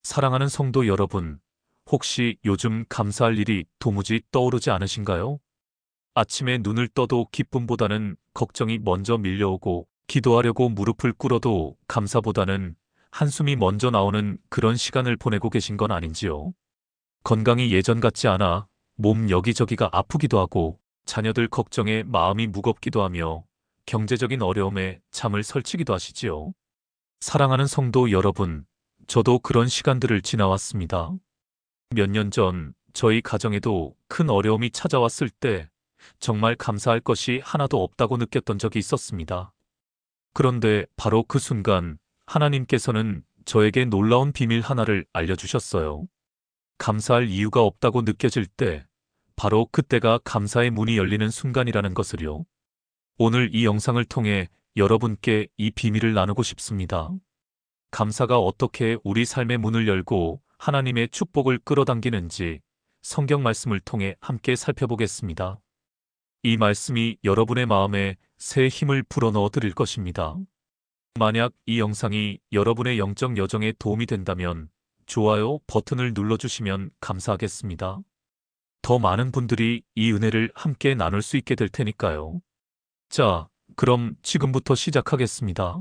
사랑하는 성도 여러분, 혹시 요즘 감사할 일이 도무지 떠오르지 않으신가요? 아침에 눈을 떠도 기쁨보다는 걱정이 먼저 밀려오고 기도하려고 무릎을 꿇어도 감사보다는 한숨이 먼저 나오는 그런 시간을 보내고 계신 건 아닌지요? 건강이 예전 같지 않아 몸 여기저기가 아프기도 하고 자녀들 걱정에 마음이 무겁기도 하며 경제적인 어려움에 잠을 설치기도 하시지요. 사랑하는 성도 여러분, 저도 그런 시간들을 지나왔습니다. 몇 년 전 저희 가정에도 큰 어려움이 찾아왔을 때 정말 감사할 것이 하나도 없다고 느꼈던 적이 있었습니다. 그런데 바로 그 순간 하나님께서는 저에게 놀라운 비밀 하나를 알려주셨어요. 감사할 이유가 없다고 느껴질 때 바로 그때가 감사의 문이 열리는 순간이라는 것을요. 오늘 이 영상을 통해 여러분께 이 비밀을 나누고 싶습니다. 감사가 어떻게 우리 삶의 문을 열고 하나님의 축복을 끌어당기는지 성경 말씀을 통해 함께 살펴보겠습니다. 이 말씀이 여러분의 마음에 새 힘을 불어넣어 드릴 것입니다. 만약 이 영상이 여러분의 영적 여정에 도움이 된다면 좋아요 버튼을 눌러주시면 감사하겠습니다. 더 많은 분들이 이 은혜를 함께 나눌 수 있게 될 테니까요. 자, 그럼 지금부터 시작하겠습니다.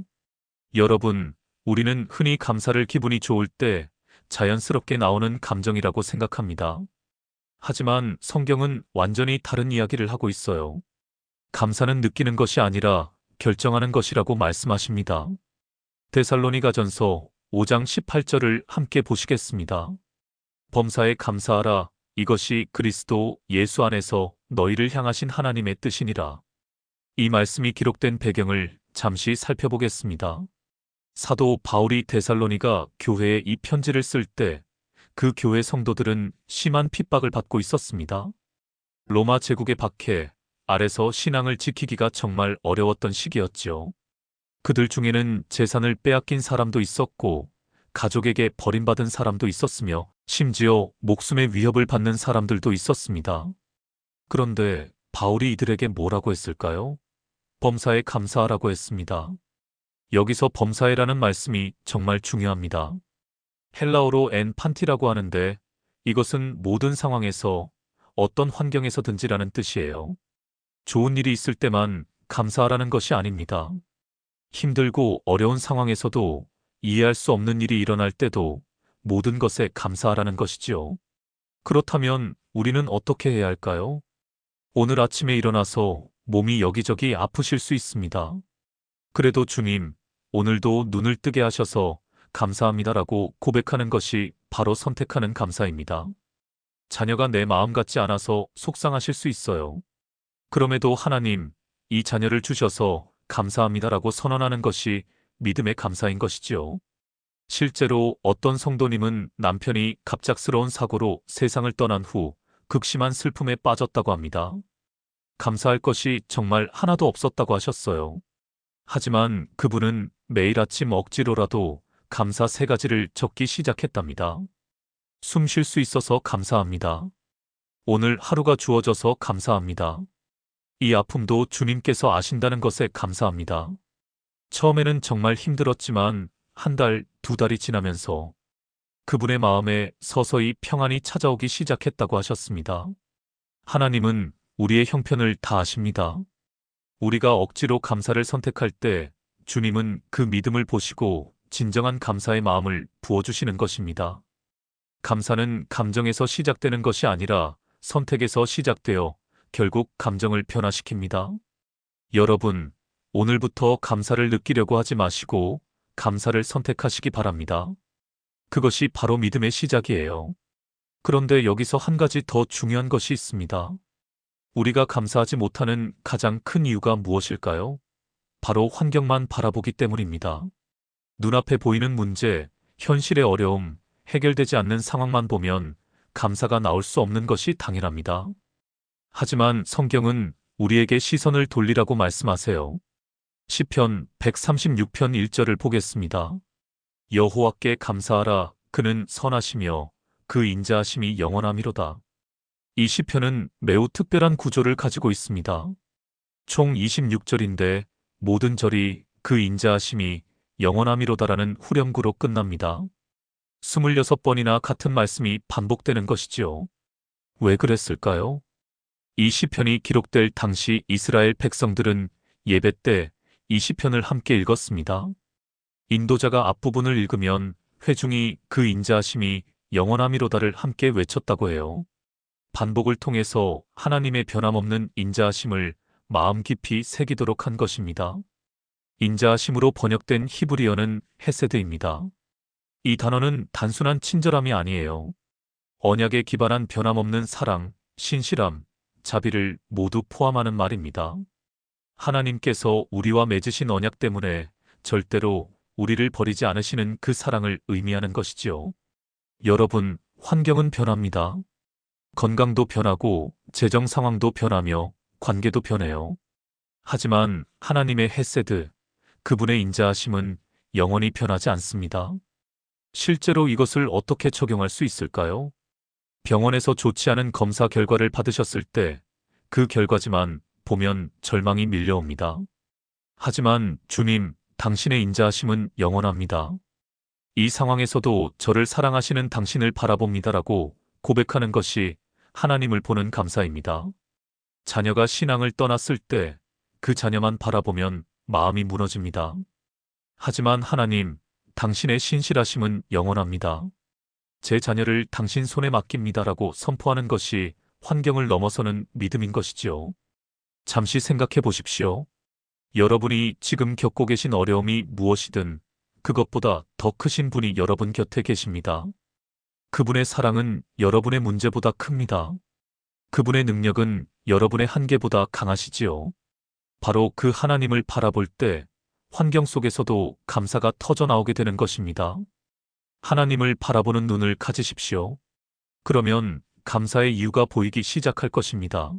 여러분, 우리는 흔히 감사를 기분이 좋을 때 자연스럽게 나오는 감정이라고 생각합니다. 하지만 성경은 완전히 다른 이야기를 하고 있어요. 감사는 느끼는 것이 아니라 결정하는 것이라고 말씀하십니다. 데살로니가전서 5장 18절을 함께 보시겠습니다. 범사에 감사하라. 이것이 그리스도 예수 안에서 너희를 향하신 하나님의 뜻이니라. 이 말씀이 기록된 배경을 잠시 살펴보겠습니다. 사도 바울이 데살로니가 교회에 이 편지를 쓸 때 그 교회 성도들은 심한 핍박을 받고 있었습니다. 로마 제국의 박해 아래서 신앙을 지키기가 정말 어려웠던 시기였죠. 그들 중에는 재산을 빼앗긴 사람도 있었고 가족에게 버림받은 사람도 있었으며 심지어 목숨의 위협을 받는 사람들도 있었습니다. 그런데 바울이 이들에게 뭐라고 했을까요? 범사에 감사하라고 했습니다. 여기서 범사에라는 말씀이 정말 중요합니다. 헬라어로 엔 판티라고 하는데 이것은 모든 상황에서 어떤 환경에서든지라는 뜻이에요. 좋은 일이 있을 때만 감사하라는 것이 아닙니다. 힘들고 어려운 상황에서도 이해할 수 없는 일이 일어날 때도 모든 것에 감사하라는 것이지요. 그렇다면 우리는 어떻게 해야 할까요? 오늘 아침에 일어나서 몸이 여기저기 아프실 수 있습니다. 그래도 주님, 오늘도 눈을 뜨게 하셔서 감사합니다라고 고백하는 것이 바로 선택하는 감사입니다. 자녀가 내 마음 같지 않아서 속상하실 수 있어요. 그럼에도 하나님, 이 자녀를 주셔서 감사합니다라고 선언하는 것이 믿음의 감사인 것이지요. 실제로 어떤 성도님은 남편이 갑작스러운 사고로 세상을 떠난 후 극심한 슬픔에 빠졌다고 합니다. 감사할 것이 정말 하나도 없었다고 하셨어요. 하지만 그분은 매일 아침 억지로라도 감사 3가지를 적기 시작했답니다. 숨 쉴 수 있어서 감사합니다. 오늘 하루가 주어져서 감사합니다. 이 아픔도 주님께서 아신다는 것에 감사합니다. 처음에는 정말 힘들었지만 1달, 2달이 지나면서 그분의 마음에 서서히 평안이 찾아오기 시작했다고 하셨습니다. 하나님은 우리의 형편을 다 아십니다. 우리가 억지로 감사를 선택할 때 주님은 그 믿음을 보시고 진정한 감사의 마음을 부어주시는 것입니다. 감사는 감정에서 시작되는 것이 아니라 선택에서 시작되어 결국 감정을 변화시킵니다. 여러분, 오늘부터 감사를 느끼려고 하지 마시고 감사를 선택하시기 바랍니다. 그것이 바로 믿음의 시작이에요. 그런데 여기서 한 가지 더 중요한 것이 있습니다. 우리가 감사하지 못하는 가장 큰 이유가 무엇일까요? 바로 환경만 바라보기 때문입니다. 눈앞에 보이는 문제, 현실의 어려움, 해결되지 않는 상황만 보면 감사가 나올 수 없는 것이 당연합니다. 하지만 성경은 우리에게 시선을 돌리라고 말씀하세요. 시편 136편 1절을 보겠습니다. 여호와께 감사하라. 그는 선하시며 그 인자하심이 영원함이로다. 이 시편은 매우 특별한 구조를 가지고 있습니다. 총 26절인데 모든 절이 그 인자하심이 영원함이로다라는 후렴구로 끝납니다. 26번이나 같은 말씀이 반복되는 것이지요. 왜 그랬을까요? 이 시편이 기록될 당시 이스라엘 백성들은 예배 때 이 시편을 함께 읽었습니다. 인도자가 앞부분을 읽으면 회중이 그 인자하심이 영원함이로다를 함께 외쳤다고 해요. 반복을 통해서 하나님의 변함없는 인자하심을 마음 깊이 새기도록 한 것입니다. 인자하심으로 번역된 히브리어는 헤세드입니다. 이 단어는 단순한 친절함이 아니에요. 언약에 기반한 변함없는 사랑, 신실함, 자비를 모두 포함하는 말입니다. 하나님께서 우리와 맺으신 언약 때문에 절대로 우리를 버리지 않으시는 그 사랑을 의미하는 것이지요. 여러분, 환경은 변합니다. 건강도 변하고 재정 상황도 변하며 관계도 변해요. 하지만 하나님의 헤세드, 그분의 인자하심은 영원히 변하지 않습니다. 실제로 이것을 어떻게 적용할 수 있을까요? 병원에서 좋지 않은 검사 결과를 받으셨을 때 그 결과지만 보면 절망이 밀려옵니다. 하지만 주님, 당신의 인자하심은 영원합니다. 이 상황에서도 저를 사랑하시는 당신을 바라봅니다라고 고백하는 것이 하나님을 보는 감사입니다. 자녀가 신앙을 떠났을 때 그 자녀만 바라보면 마음이 무너집니다. 하지만 하나님, 당신의 신실하심은 영원합니다. 제 자녀를 당신 손에 맡깁니다라고 선포하는 것이 환경을 넘어서는 믿음인 것이지요. 잠시 생각해 보십시오. 여러분이 지금 겪고 계신 어려움이 무엇이든 그것보다 더 크신 분이 여러분 곁에 계십니다. 그분의 사랑은 여러분의 문제보다 큽니다. 그분의 능력은 여러분의 한계보다 강하시지요. 바로 그 하나님을 바라볼 때 환경 속에서도 감사가 터져나오게 되는 것입니다. 하나님을 바라보는 눈을 가지십시오. 그러면 감사의 이유가 보이기 시작할 것입니다.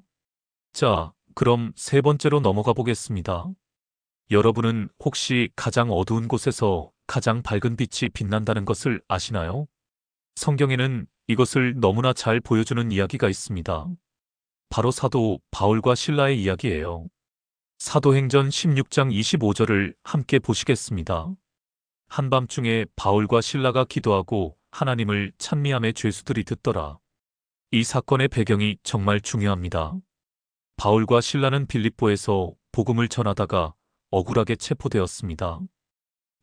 자, 그럼 세 번째로 넘어가 보겠습니다. 여러분은 혹시 가장 어두운 곳에서 가장 밝은 빛이 빛난다는 것을 아시나요? 성경에는 이것을 너무나 잘 보여주는 이야기가 있습니다. 바로 사도 바울과 실라의 이야기예요. 사도행전 16장 25절을 함께 보시겠습니다. 한밤중에 바울과 실라가 기도하고 하나님을 찬미함에 죄수들이 듣더라. 이 사건의 배경이 정말 중요합니다. 바울과 실라는 빌립보에서 복음을 전하다가 억울하게 체포되었습니다.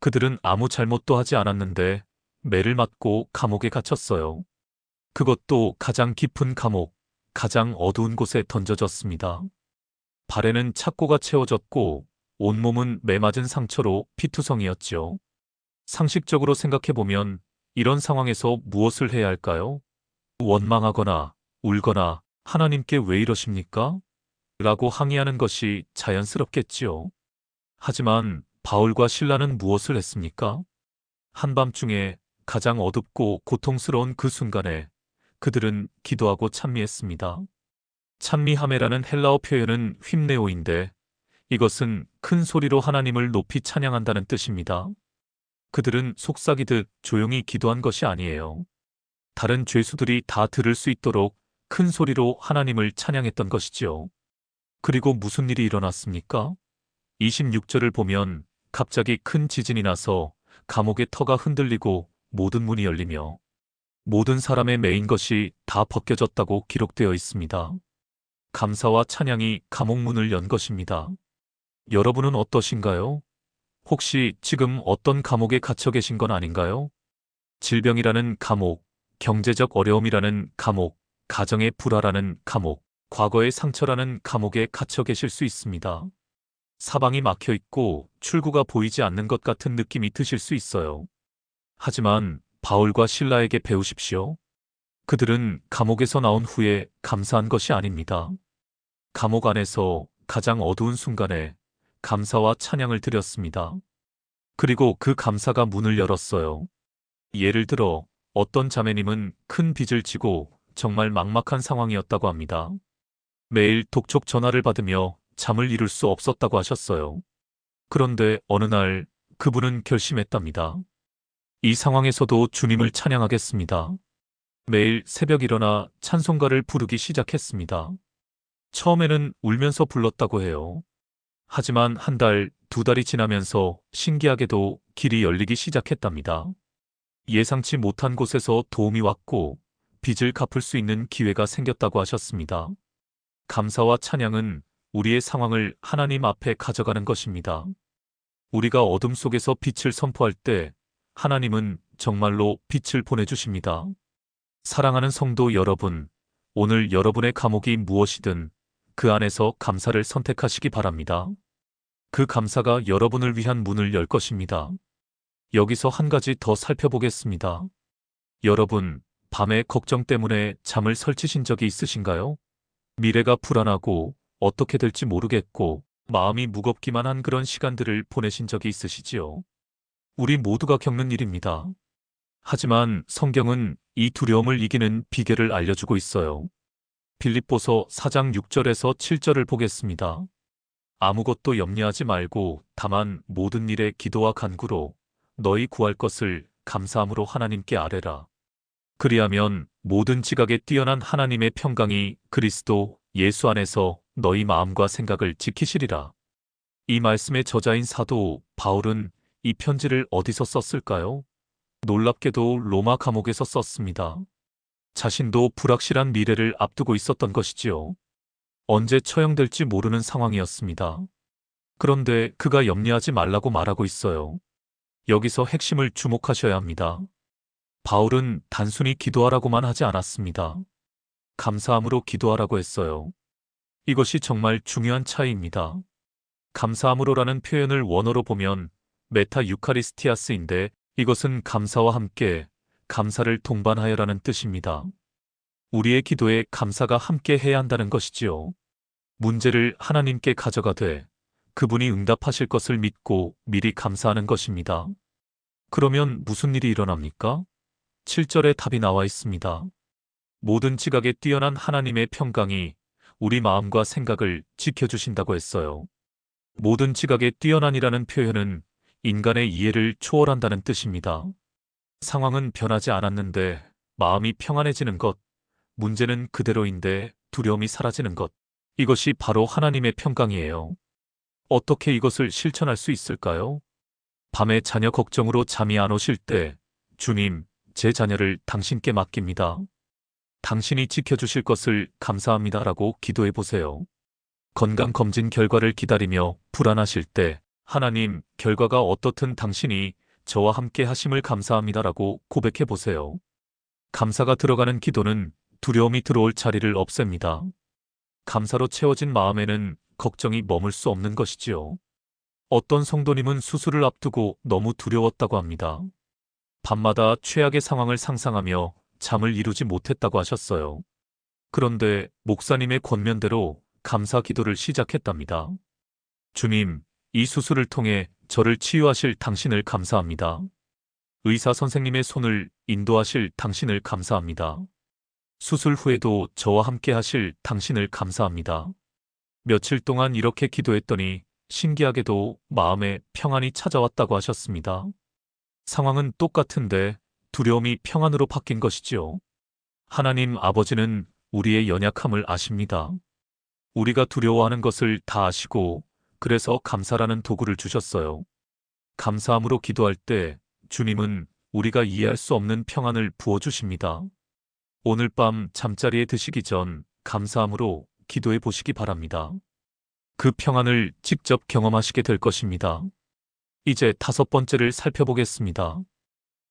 그들은 아무 잘못도 하지 않았는데 매를 맞고 감옥에 갇혔어요. 그것도 가장 깊은 감옥, 가장 어두운 곳에 던져졌습니다. 발에는 착고가 채워졌고 온몸은 매 맞은 상처로 피투성이었죠. 상식적으로 생각해보면 이런 상황에서 무엇을 해야 할까요? 원망하거나 울거나 하나님께 왜 이러십니까? 라고 항의하는 것이 자연스럽겠지요. 하지만 바울과 실라는 무엇을 했습니까? 한밤중에 가장 어둡고 고통스러운 그 순간에 그들은 기도하고 찬미했습니다. 찬미하메라는 헬라어 표현은 휄네오인데 이것은 큰 소리로 하나님을 높이 찬양한다는 뜻입니다. 그들은 속삭이듯 조용히 기도한 것이 아니에요. 다른 죄수들이 다 들을 수 있도록 큰 소리로 하나님을 찬양했던 것이지요. 그리고 무슨 일이 일어났습니까? 26절을 보면 갑자기 큰 지진이 나서 감옥의 터가 흔들리고 모든 문이 열리며 모든 사람의 매인 것이 다 벗겨졌다고 기록되어 있습니다. 감사와 찬양이 감옥 문을 연 것입니다. 여러분은 어떠신가요? 혹시 지금 어떤 감옥에 갇혀 계신 건 아닌가요? 질병이라는 감옥, 경제적 어려움이라는 감옥, 가정의 불화라는 감옥, 과거의 상처라는 감옥에 갇혀 계실 수 있습니다. 사방이 막혀 있고 출구가 보이지 않는 것 같은 느낌이 드실 수 있어요. 하지만 바울과 실라에게 배우십시오. 그들은 감옥에서 나온 후에 감사한 것이 아닙니다. 감옥 안에서 가장 어두운 순간에 감사와 찬양을 드렸습니다. 그리고 그 감사가 문을 열었어요. 예를 들어 어떤 자매님은 큰 빚을 지고 정말 막막한 상황이었다고 합니다. 매일 독촉 전화를 받으며 잠을 이룰 수 없었다고 하셨어요. 그런데 어느 날 그분은 결심했답니다. 이 상황에서도 주님을 찬양하겠습니다. 매일 새벽 일어나 찬송가를 부르기 시작했습니다. 처음에는 울면서 불렀다고 해요. 하지만 한 달, 두 달이 지나면서 신기하게도 길이 열리기 시작했답니다. 예상치 못한 곳에서 도움이 왔고 빚을 갚을 수 있는 기회가 생겼다고 하셨습니다. 감사와 찬양은 우리의 상황을 하나님 앞에 가져가는 것입니다. 우리가 어둠 속에서 빛을 선포할 때 하나님은 정말로 빛을 보내주십니다. 사랑하는 성도 여러분, 오늘 여러분의 감옥이 무엇이든 그 안에서 감사를 선택하시기 바랍니다. 그 감사가 여러분을 위한 문을 열 것입니다. 여기서 한 가지 더 살펴보겠습니다. 여러분, 밤에 걱정 때문에 잠을 설치신 적이 있으신가요? 미래가 불안하고 어떻게 될지 모르겠고 마음이 무겁기만 한 그런 시간들을 보내신 적이 있으시지요? 우리 모두가 겪는 일입니다. 하지만 성경은 이 두려움을 이기는 비결을 알려주고 있어요. 빌립보서 4장 6절에서 7절을 보겠습니다. 아무것도 염려하지 말고 다만 모든 일에 기도와 간구로 너희 구할 것을 감사함으로 하나님께 아뢰라. 그리하면 모든 지각에 뛰어난 하나님의 평강이 그리스도 예수 안에서 너희 마음과 생각을 지키시리라. 이 말씀의 저자인 사도 바울은 이 편지를 어디서 썼을까요? 놀랍게도 로마 감옥에서 썼습니다. 자신도 불확실한 미래를 앞두고 있었던 것이지요. 언제 처형될지 모르는 상황이었습니다. 그런데 그가 염려하지 말라고 말하고 있어요. 여기서 핵심을 주목하셔야 합니다. 바울은 단순히 기도하라고만 하지 않았습니다. 감사함으로 기도하라고 했어요. 이것이 정말 중요한 차이입니다. 감사함으로라는 표현을 원어로 보면 메타 유카리스티아스인데 이것은 감사와 함께 감사를 동반하여라는 뜻입니다. 우리의 기도에 감사가 함께 해야 한다는 것이지요. 문제를 하나님께 가져가되 그분이 응답하실 것을 믿고 미리 감사하는 것입니다. 그러면 무슨 일이 일어납니까? 7절에 답이 나와 있습니다. 모든 지각에 뛰어난 하나님의 평강이 우리 마음과 생각을 지켜주신다고 했어요. 모든 지각에 뛰어난이라는 표현은 인간의 이해를 초월한다는 뜻입니다. 상황은 변하지 않았는데 마음이 평안해지는 것, 문제는 그대로인데 두려움이 사라지는 것, 이것이 바로 하나님의 평강이에요. 어떻게 이것을 실천할 수 있을까요? 밤에 자녀 걱정으로 잠이 안 오실 때 주님, 제 자녀를 당신께 맡깁니다. 당신이 지켜주실 것을 감사합니다라고 기도해 보세요. 건강검진 결과를 기다리며 불안하실 때 하나님, 결과가 어떻든 당신이 저와 함께 하심을 감사합니다라고 고백해 보세요. 감사가 들어가는 기도는 두려움이 들어올 자리를 없앱니다. 감사로 채워진 마음에는 걱정이 머물 수 없는 것이지요. 어떤 성도님은 수술을 앞두고 너무 두려웠다고 합니다. 밤마다 최악의 상황을 상상하며 잠을 이루지 못했다고 하셨어요. 그런데 목사님의 권면대로 감사 기도를 시작했답니다. 주님, 이 수술을 통해 저를 치유하실 당신을 감사합니다. 의사 선생님의 손을 인도하실 당신을 감사합니다. 수술 후에도 저와 함께 하실 당신을 감사합니다. 며칠 동안 이렇게 기도했더니 신기하게도 마음에 평안이 찾아왔다고 하셨습니다. 상황은 똑같은데 두려움이 평안으로 바뀐 것이지요. 하나님 아버지는 우리의 연약함을 아십니다. 우리가 두려워하는 것을 다 아시고 그래서 감사라는 도구를 주셨어요. 감사함으로 기도할 때 주님은 우리가 이해할 수 없는 평안을 부어주십니다. 오늘 밤 잠자리에 드시기 전 감사함으로 기도해 보시기 바랍니다. 그 평안을 직접 경험하시게 될 것입니다. 이제 5번째를 살펴보겠습니다.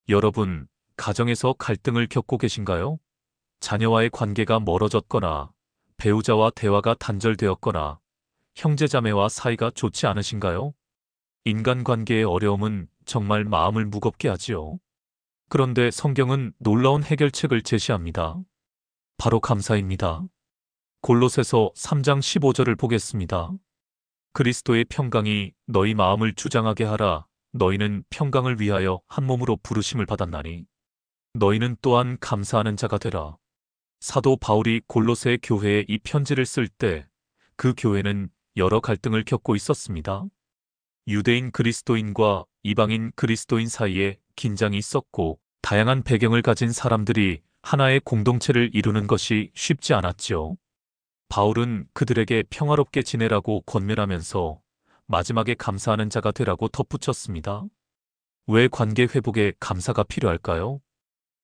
여러분, 가정에서 갈등을 겪고 계신가요? 자녀와의 관계가 멀어졌거나 배우자와 대화가 단절되었거나 형제자매와 사이가 좋지 않으신가요? 인간관계의 어려움은 정말 마음을 무겁게 하지요. 그런데 성경은 놀라운 해결책을 제시합니다. 바로 감사입니다. 골로새서 3장 15절을 보겠습니다. 그리스도의 평강이 너희 마음을 주장하게 하라. 너희는 평강을 위하여 한 몸으로 부르심을 받았나니 너희는 또한 감사하는 자가 되라. 사도 바울이 골로새 교회에 이 편지를 쓸 때 그 교회는 여러 갈등을 겪고 있었습니다. 유대인 그리스도인과 이방인 그리스도인 사이에 긴장이 있었고 다양한 배경을 가진 사람들이 하나의 공동체를 이루는 것이 쉽지 않았죠. 바울은 그들에게 평화롭게 지내라고 권면하면서 마지막에 감사하는 자가 되라고 덧붙였습니다. 왜 관계 회복에 감사가 필요할까요?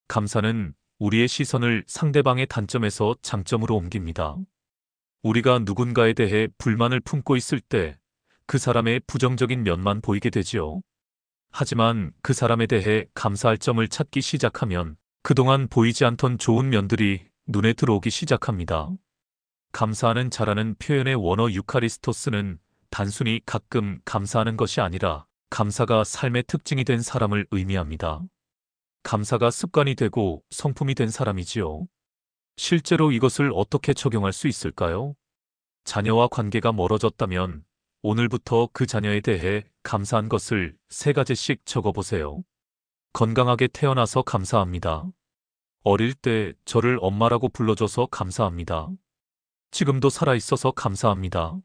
감사는 우리의 시선을 상대방의 단점에서 장점으로 옮깁니다. 우리가 누군가에 대해 불만을 품고 있을 때 그 사람의 부정적인 면만 보이게 되지요. 하지만 그 사람에 대해 감사할 점을 찾기 시작하면 그동안 보이지 않던 좋은 면들이 눈에 들어오기 시작합니다. 감사하는 자라는 표현의 원어 유카리스토스는 단순히 가끔 감사하는 것이 아니라 감사가 삶의 특징이 된 사람을 의미합니다. 감사가 습관이 되고 성품이 된 사람이지요. 실제로 이것을 어떻게 적용할 수 있을까요? 자녀와 관계가 멀어졌다면 오늘부터 그 자녀에 대해 감사한 것을 3가지씩 적어보세요. 건강하게 태어나서 감사합니다. 어릴 때 저를 엄마라고 불러줘서 감사합니다. 지금도 살아있어서 감사합니다.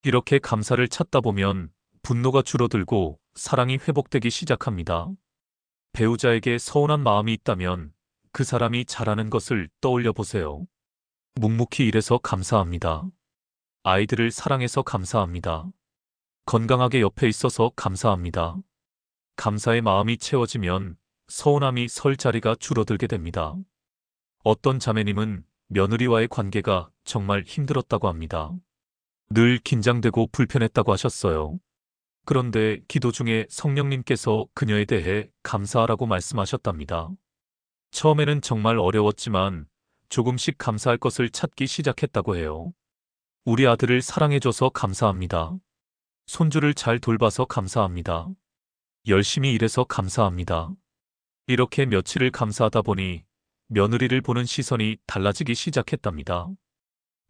이렇게 감사를 찾다 보면 분노가 줄어들고 사랑이 회복되기 시작합니다. 배우자에게 서운한 마음이 있다면 그 사람이 잘하는 것을 떠올려 보세요. 묵묵히 일해서 감사합니다. 아이들을 사랑해서 감사합니다. 건강하게 옆에 있어서 감사합니다. 감사의 마음이 채워지면 서운함이 설 자리가 줄어들게 됩니다. 어떤 자매님은 며느리와의 관계가 정말 힘들었다고 합니다. 늘 긴장되고 불편했다고 하셨어요. 그런데 기도 중에 성령님께서 그녀에 대해 감사하라고 말씀하셨답니다. 처음에는 정말 어려웠지만 조금씩 감사할 것을 찾기 시작했다고 해요. 우리 아들을 사랑해줘서 감사합니다. 손주를 잘 돌봐서 감사합니다. 열심히 일해서 감사합니다. 이렇게 며칠을 감사하다 보니 며느리를 보는 시선이 달라지기 시작했답니다.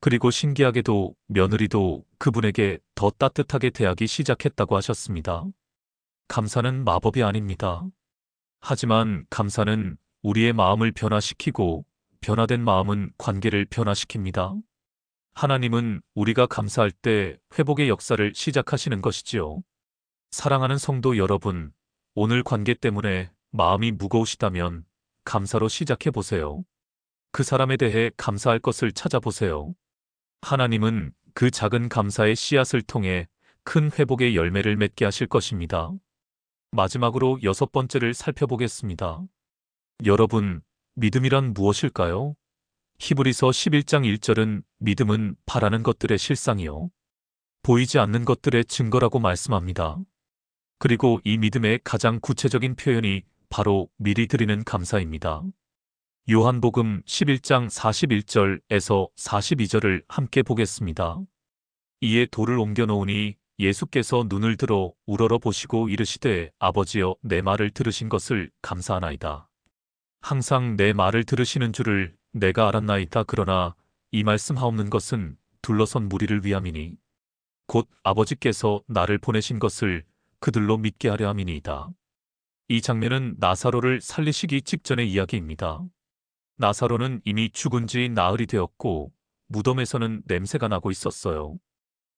그리고 신기하게도 며느리도 그분에게 더 따뜻하게 대하기 시작했다고 하셨습니다. 감사는 마법이 아닙니다. 하지만 감사는 우리의 마음을 변화시키고 변화된 마음은 관계를 변화시킵니다. 하나님은 우리가 감사할 때 회복의 역사를 시작하시는 것이지요. 사랑하는 성도 여러분, 오늘 관계 때문에 마음이 무거우시다면 감사로 시작해 보세요. 그 사람에 대해 감사할 것을 찾아보세요. 하나님은 그 작은 감사의 씨앗을 통해 큰 회복의 열매를 맺게 하실 것입니다. 마지막으로 6번째를 살펴보겠습니다. 여러분, 믿음이란 무엇일까요? 히브리서 11장 1절은 믿음은 바라는 것들의 실상이요. 보이지 않는 것들의 증거라고 말씀합니다. 그리고 이 믿음의 가장 구체적인 표현이 바로 미리 드리는 감사입니다. 요한복음 11장 41절에서 42절을 함께 보겠습니다. 이에 돌을 옮겨 놓으니 예수께서 눈을 들어 우러러 보시고 이르시되 아버지여 내 말을 들으신 것을 감사하나이다. 항상 내 말을 들으시는 줄을 내가 알았나이다. 그러나 이 말씀하옵는 것은 둘러선 무리를 위함이니 곧 아버지께서 나를 보내신 것을 그들로 믿게 하려 함이니이다. 이 장면은 나사로를 살리시기 직전의 이야기입니다. 나사로는 이미 죽은 지 나흘이 되었고 무덤에서는 냄새가 나고 있었어요.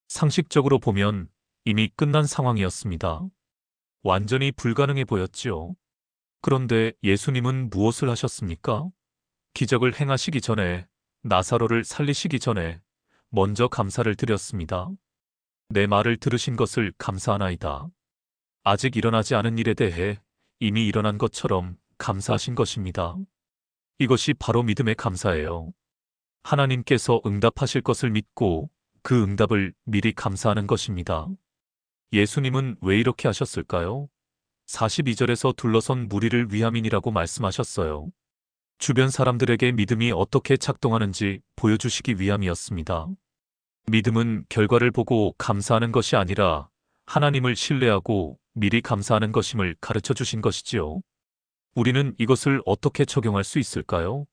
상식적으로 보면 이미 끝난 상황이었습니다. 완전히 불가능해 보였지요. 그런데 예수님은 무엇을 하셨습니까? 기적을 행하시기 전에, 나사로를 살리시기 전에 먼저 감사를 드렸습니다. 내 말을 들으신 것을 감사하나이다. 아직 일어나지 않은 일에 대해 이미 일어난 것처럼 감사하신 것입니다. 이것이 바로 믿음의 감사예요. 하나님께서 응답하실 것을 믿고 그 응답을 미리 감사하는 것입니다. 예수님은 왜 이렇게 하셨을까요? 42절에서 둘러선 무리를 위함이니라고 말씀하셨어요. 주변 사람들에게 믿음이 어떻게 작동하는지 보여주시기 위함이었습니다. 믿음은 결과를 보고 감사하는 것이 아니라 하나님을 신뢰하고 미리 감사하는 것임을 가르쳐 주신 것이지요. 우리는 이것을 어떻게 적용할 수 있을까요?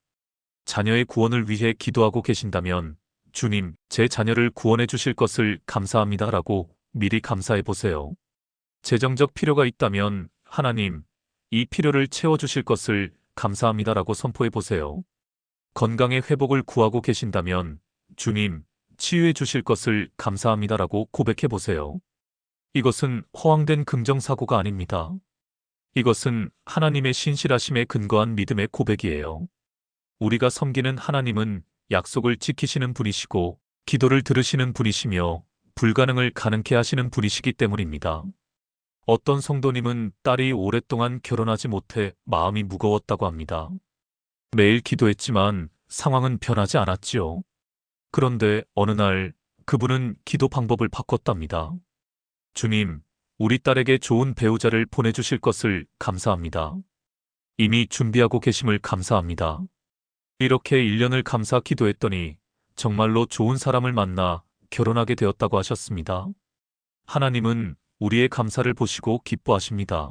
자녀의 구원을 위해 기도하고 계신다면 주님, 제 자녀를 구원해 주실 것을 감사합니다라고 미리 감사해 보세요. 재정적 필요가 있다면 하나님, 이 필요를 채워주실 것을 감사합니다라고 선포해 보세요. 건강의 회복을 구하고 계신다면 주님, 치유해 주실 것을 감사합니다라고 고백해 보세요. 이것은 허황된 긍정사고가 아닙니다. 이것은 하나님의 신실하심에 근거한 믿음의 고백이에요. 우리가 섬기는 하나님은 약속을 지키시는 분이시고 기도를 들으시는 분이시며 불가능을 가능케 하시는 분이시기 때문입니다. 어떤 성도님은 딸이 오랫동안 결혼하지 못해 마음이 무거웠다고 합니다. 매일 기도했지만 상황은 변하지 않았지요. 그런데 어느 날 그분은 기도 방법을 바꿨답니다. 주님, 우리 딸에게 좋은 배우자를 보내주실 것을 감사합니다. 이미 준비하고 계심을 감사합니다. 이렇게 1년을 감사 기도했더니 정말로 좋은 사람을 만나 결혼하게 되었다고 하셨습니다. 하나님은 우리의 감사를 보시고 기뻐하십니다.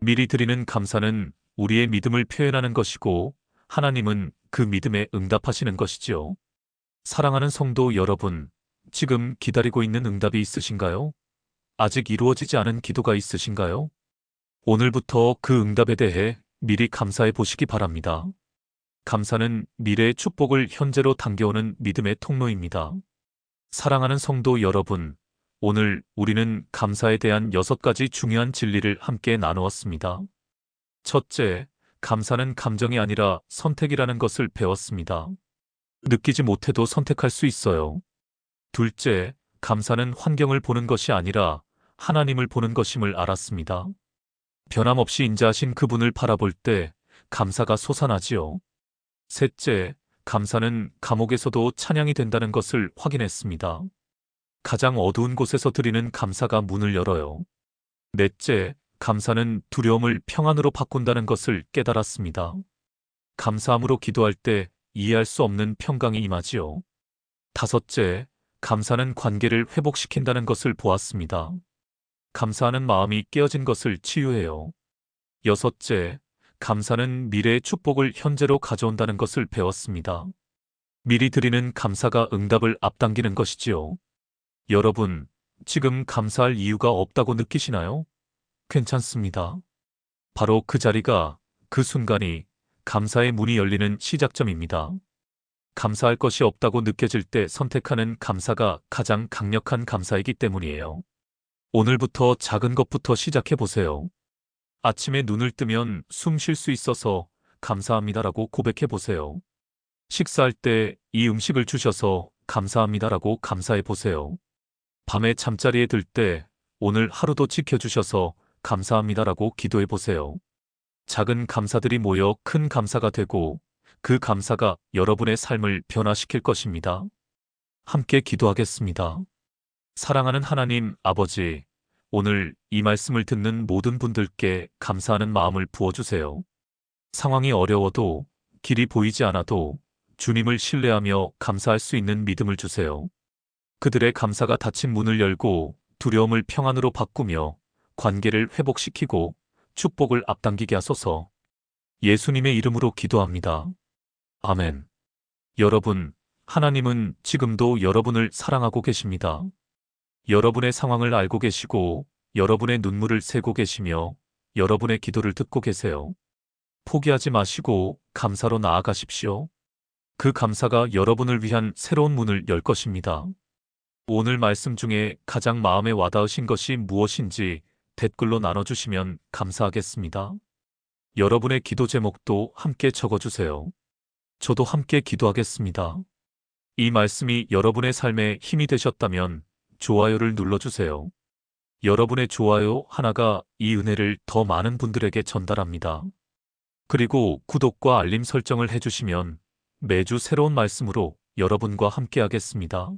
미리 드리는 감사는 우리의 믿음을 표현하는 것이고 하나님은 그 믿음에 응답하시는 것이지요. 사랑하는 성도 여러분, 지금 기다리고 있는 응답이 있으신가요? 아직 이루어지지 않은 기도가 있으신가요? 오늘부터 그 응답에 대해 미리 감사해 보시기 바랍니다. 감사는 미래의 축복을 현재로 당겨오는 믿음의 통로입니다. 사랑하는 성도 여러분, 오늘 우리는 감사에 대한 6가지 중요한 진리를 함께 나누었습니다. 첫째, 감사는 감정이 아니라 선택이라는 것을 배웠습니다. 느끼지 못해도 선택할 수 있어요. 둘째, 감사는 환경을 보는 것이 아니라 하나님을 보는 것임을 알았습니다. 변함없이 인자하신 그분을 바라볼 때 감사가 솟아나지요. 셋째, 감사는 감옥에서도 찬양이 된다는 것을 확인했습니다. 가장 어두운 곳에서 드리는 감사가 문을 열어요. 넷째, 감사는 두려움을 평안으로 바꾼다는 것을 깨달았습니다. 감사함으로 기도할 때 이해할 수 없는 평강이 임하지요. 다섯째, 감사는 관계를 회복시킨다는 것을 보았습니다. 감사하는 마음이 깨어진 것을 치유해요. 여섯째, 감사는 미래의 축복을 현재로 가져온다는 것을 배웠습니다. 미리 드리는 감사가 응답을 앞당기는 것이지요. 여러분, 지금 감사할 이유가 없다고 느끼시나요? 괜찮습니다. 바로 그 자리가, 그 순간이 감사의 문이 열리는 시작점입니다. 감사할 것이 없다고 느껴질 때 선택하는 감사가 가장 강력한 감사이기 때문이에요. 오늘부터 작은 것부터 시작해 보세요. 아침에 눈을 뜨면 숨 쉴 수 있어서 감사합니다라고 고백해 보세요. 식사할 때 이 음식을 주셔서 감사합니다라고 감사해 보세요. 밤에 잠자리에 들 때 오늘 하루도 지켜주셔서 감사합니다라고 기도해 보세요. 작은 감사들이 모여 큰 감사가 되고 그 감사가 여러분의 삶을 변화시킬 것입니다. 함께 기도하겠습니다. 사랑하는 하나님 아버지, 오늘 이 말씀을 듣는 모든 분들께 감사하는 마음을 부어주세요. 상황이 어려워도 길이 보이지 않아도 주님을 신뢰하며 감사할 수 있는 믿음을 주세요. 그들의 감사가 닫힌 문을 열고 두려움을 평안으로 바꾸며 관계를 회복시키고 축복을 앞당기게 하소서. 예수님의 이름으로 기도합니다. 아멘. 여러분, 하나님은 지금도 여러분을 사랑하고 계십니다. 여러분의 상황을 알고 계시고 여러분의 눈물을 세고 계시며 여러분의 기도를 듣고 계세요. 포기하지 마시고 감사로 나아가십시오. 그 감사가 여러분을 위한 새로운 문을 열 것입니다. 오늘 말씀 중에 가장 마음에 와닿으신 것이 무엇인지 댓글로 나눠주시면 감사하겠습니다. 여러분의 기도 제목도 함께 적어주세요. 저도 함께 기도하겠습니다. 이 말씀이 여러분의 삶에 힘이 되셨다면 좋아요를 눌러주세요. 여러분의 좋아요 하나가 이 은혜를 더 많은 분들에게 전달합니다. 그리고 구독과 알림 설정을 해주시면 매주 새로운 말씀으로 여러분과 함께 하겠습니다.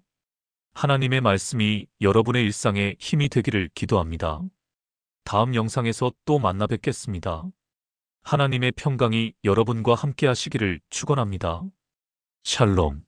하나님의 말씀이 여러분의 일상에 힘이 되기를 기도합니다. 다음 영상에서 또 만나 뵙겠습니다. 하나님의 평강이 여러분과 함께 하시기를 축원합니다. 샬롬.